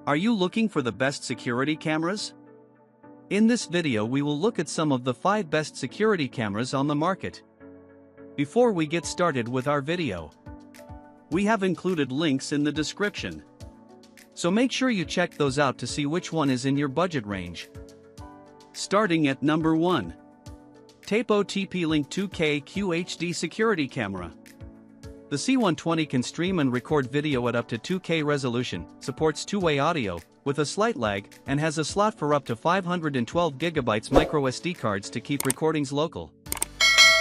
Are you looking for the best security cameras? In this video we will look at some of the 5 best security cameras on the market. Before we get started with our video, we have included links in the description. So make sure you check those out to see which one is in your budget range. Starting at number 1. Tapo TP-Link 2K QHD Security Camera. The C120 can stream and record video at up to 2K resolution, supports two-way audio, with a slight lag, and has a slot for up to 512GB microSD cards to keep recordings local.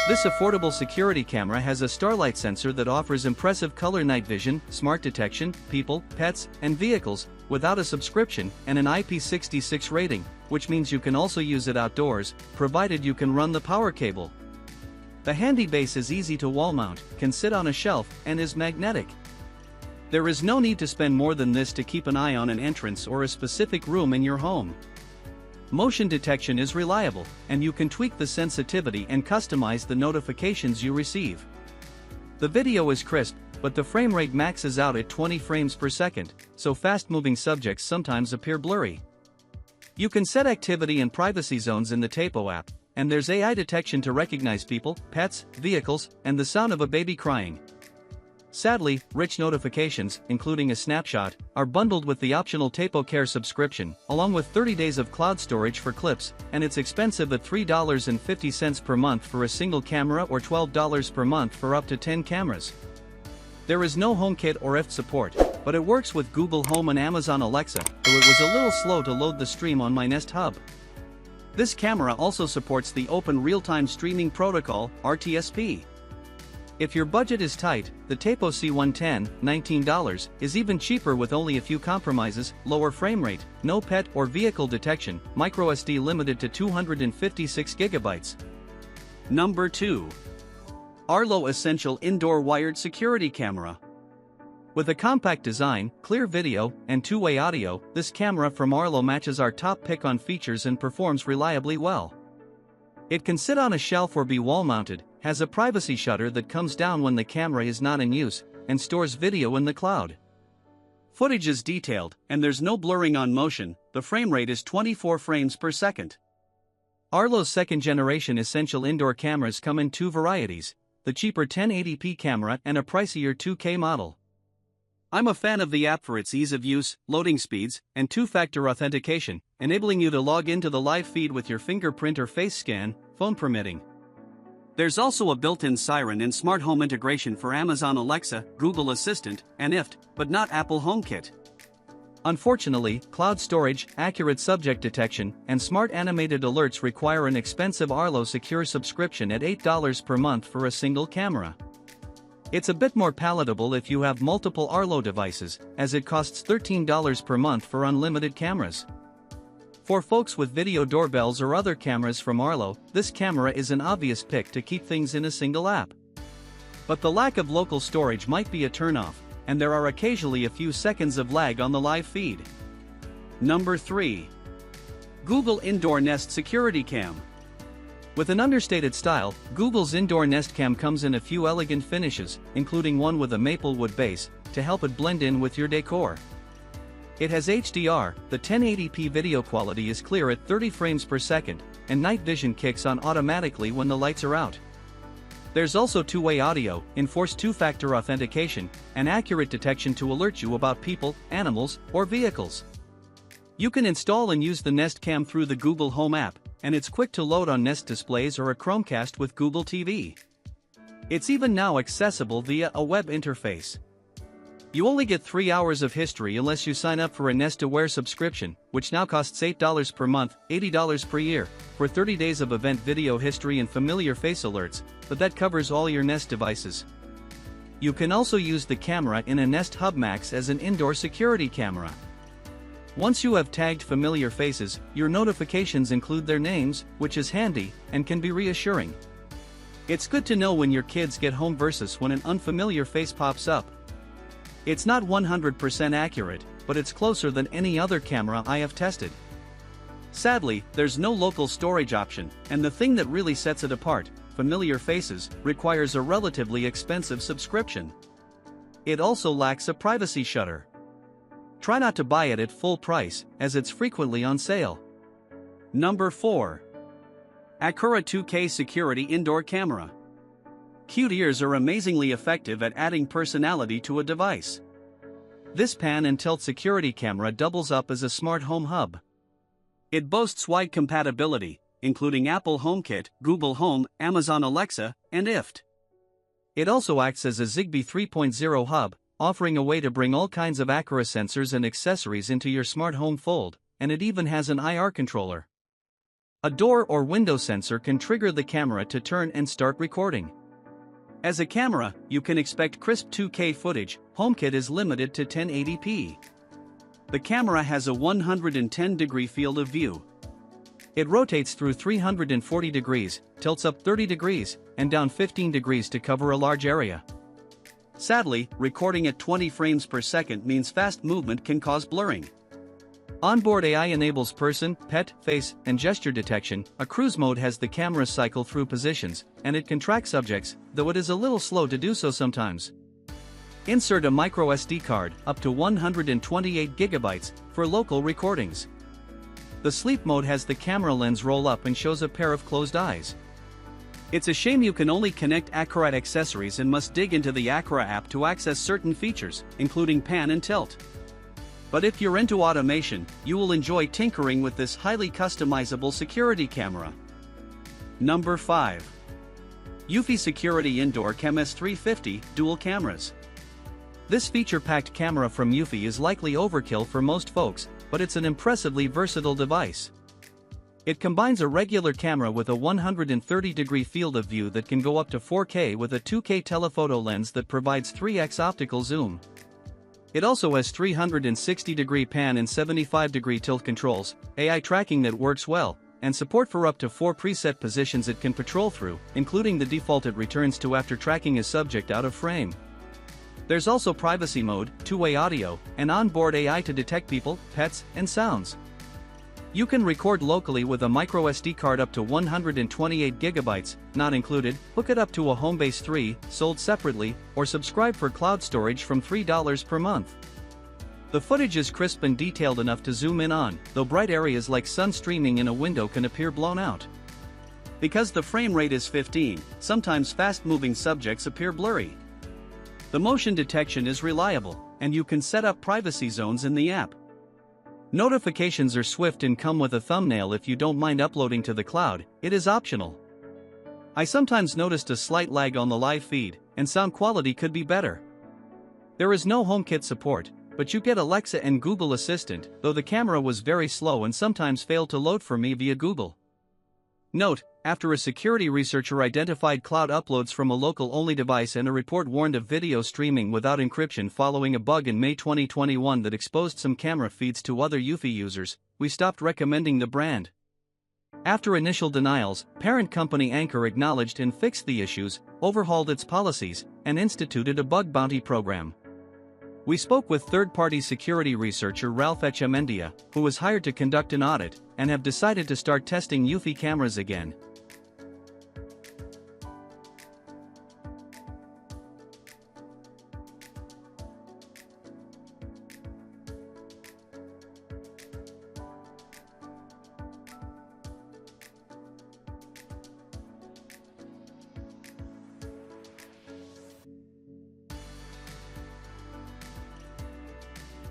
This affordable security camera has a starlight sensor that offers impressive color night vision, smart detection, people, pets, and vehicles, without a subscription, and an IP66 rating, which means you can also use it outdoors, provided you can run the power cable. The handy base is easy to wall mount, can sit on a shelf, and is magnetic. There is no need to spend more than this to keep an eye on an entrance or a specific room in your home. Motion detection is reliable, and you can tweak the sensitivity and customize the notifications you receive. The video is crisp, but the frame rate maxes out at 20 frames per second, so fast-moving subjects sometimes appear blurry. You can set activity and privacy zones in the Tapo app, and there's AI detection to recognize people, pets, vehicles, and the sound of a baby crying. Sadly, rich notifications, including a snapshot, are bundled with the optional Tapo Care subscription, along with 30 days of cloud storage for clips, and it's expensive at $3.50 per month for a single camera or $12 per month for up to 10 cameras. There is no HomeKit or eufy support, but it works with Google Home and Amazon Alexa, though it was a little slow to load the stream on my Nest Hub. This camera also supports the Open Real-Time Streaming Protocol, RTSP. If your budget is tight, the Tapo C110, $19, is even cheaper with only a few compromises: lower frame rate, no pet or vehicle detection, microSD limited to 256GB. Number 2. Arlo Essential Indoor Wired Security Camera. With a compact design, clear video, and two-way audio, this camera from Arlo matches our top pick on features and performs reliably well. It can sit on a shelf or be wall-mounted, has a privacy shutter that comes down when the camera is not in use, and stores video in the cloud. Footage is detailed, and there's no blurring on motion. The frame rate is 24 frames per second. Arlo's second-generation Essential Indoor cameras come in 2 varieties: the cheaper 1080p camera and a pricier 2K model. I'm a fan of the app for its ease of use, loading speeds, and 2-factor authentication, enabling you to log into the live feed with your fingerprint or face scan, phone permitting. There's also a built-in siren and smart home integration for Amazon Alexa, Google Assistant, and eufy, but not Apple HomeKit. Unfortunately, cloud storage, accurate subject detection, and smart animated alerts require an expensive Arlo Secure subscription at $8 per month for a single camera. It's a bit more palatable if you have multiple Arlo devices, as it costs $13 per month for unlimited cameras. For folks with video doorbells or other cameras from Arlo, this camera is an obvious pick to keep things in a single app. But the lack of local storage might be a turnoff, and there are occasionally a few seconds of lag on the live feed. Number 3. Google Indoor Nest Security Cam. With an understated style, Google's Indoor Nest Cam comes in a few elegant finishes, including one with a maple wood base, to help it blend in with your decor. It has HDR, the 1080p video quality is clear at 30 frames per second, and night vision kicks on automatically when the lights are out. There's also two-way audio, enforced 2-factor authentication, and accurate detection to alert you about people, animals, or vehicles. You can install and use the Nest Cam through the Google Home app, and it's quick to load on Nest displays or a Chromecast with Google TV. It's even now accessible via a web interface. You only get 3 hours of history unless you sign up for a Nest Aware subscription, which now costs $8 per month, $80 per year, for 30 days of event video history and familiar face alerts, but that covers all your Nest devices. You can also use the camera in a Nest Hub Max as an indoor security camera. Once you have tagged familiar faces, your notifications include their names, which is handy, and can be reassuring. It's good to know when your kids get home versus when an unfamiliar face pops up. It's not 100% accurate, but it's closer than any other camera I have tested. Sadly, there's no local storage option, and the thing that really sets it apart, familiar faces, requires a relatively expensive subscription. It also lacks a privacy shutter. Try not to buy it at full price, as it's frequently on sale. Number 4. Aqara 2K Security Indoor Camera. Cute ears are amazingly effective at adding personality to a device. This pan and tilt security camera doubles up as a smart home hub. It boasts wide compatibility, including Apple HomeKit, Google Home, Amazon Alexa, and eufy. It also acts as a Zigbee 3.0 hub, offering a way to bring all kinds of Aqara sensors and accessories into your smart home fold, and it even has an IR controller. A door or window sensor can trigger the camera to turn and start recording. As a camera, you can expect crisp 2K footage. HomeKit is limited to 1080p. The camera has a 110-degree field of view. It rotates through 340 degrees, tilts up 30 degrees, and down 15 degrees to cover a large area. Sadly, recording at 20 frames per second means fast movement can cause blurring. Onboard AI enables person, pet, face, and gesture detection. A cruise mode has the camera cycle through positions, and it can track subjects, though it is a little slow to do so sometimes. Insert a micro SD card, up to 128 GB, for local recordings. The sleep mode has the camera lens roll up and shows a pair of closed eyes. It's a shame you can only connect Aqara accessories and must dig into the Aqara app to access certain features, including pan and tilt. But if you're into automation, you will enjoy tinkering with this highly customizable security camera. Number 5. Eufy Security Indoor Cam S350 Dual Cameras. This feature-packed camera from Eufy is likely overkill for most folks, but it's an impressively versatile device. It combines a regular camera with a 130-degree field of view that can go up to 4K with a 2K telephoto lens that provides 3x optical zoom. It also has 360-degree pan and 75-degree tilt controls, AI tracking that works well, and support for up to 4 preset positions it can patrol through, including the default it returns to after tracking a subject out of frame. There's also privacy mode, two-way audio, and onboard AI to detect people, pets, and sounds. You can record locally with a micro SD card up to 128 GB, not included, hook it up to a Homebase 3, sold separately, or subscribe for cloud storage from $3 per month. The footage is crisp and detailed enough to zoom in on, though bright areas like sun streaming in a window can appear blown out. Because the frame rate is 15, sometimes fast-moving subjects appear blurry. The motion detection is reliable, and you can set up privacy zones in the app. Notifications are swift and come with a thumbnail if you don't mind uploading to the cloud. It is optional. I sometimes noticed a slight lag on the live feed, and sound quality could be better. There is no HomeKit support, but you get Alexa and Google Assistant, though the camera was very slow and sometimes failed to load for me via Google. Note, after a security researcher identified cloud uploads from a local-only device and a report warned of video streaming without encryption following a bug in May 2021 that exposed some camera feeds to other Eufy users, we stopped recommending the brand. After initial denials, parent company Aqara acknowledged and fixed the issues, overhauled its policies, and instituted a bug bounty program. We spoke with third-party security researcher Ralph Echemendia, who was hired to conduct an audit, and have decided to start testing Eufy cameras again,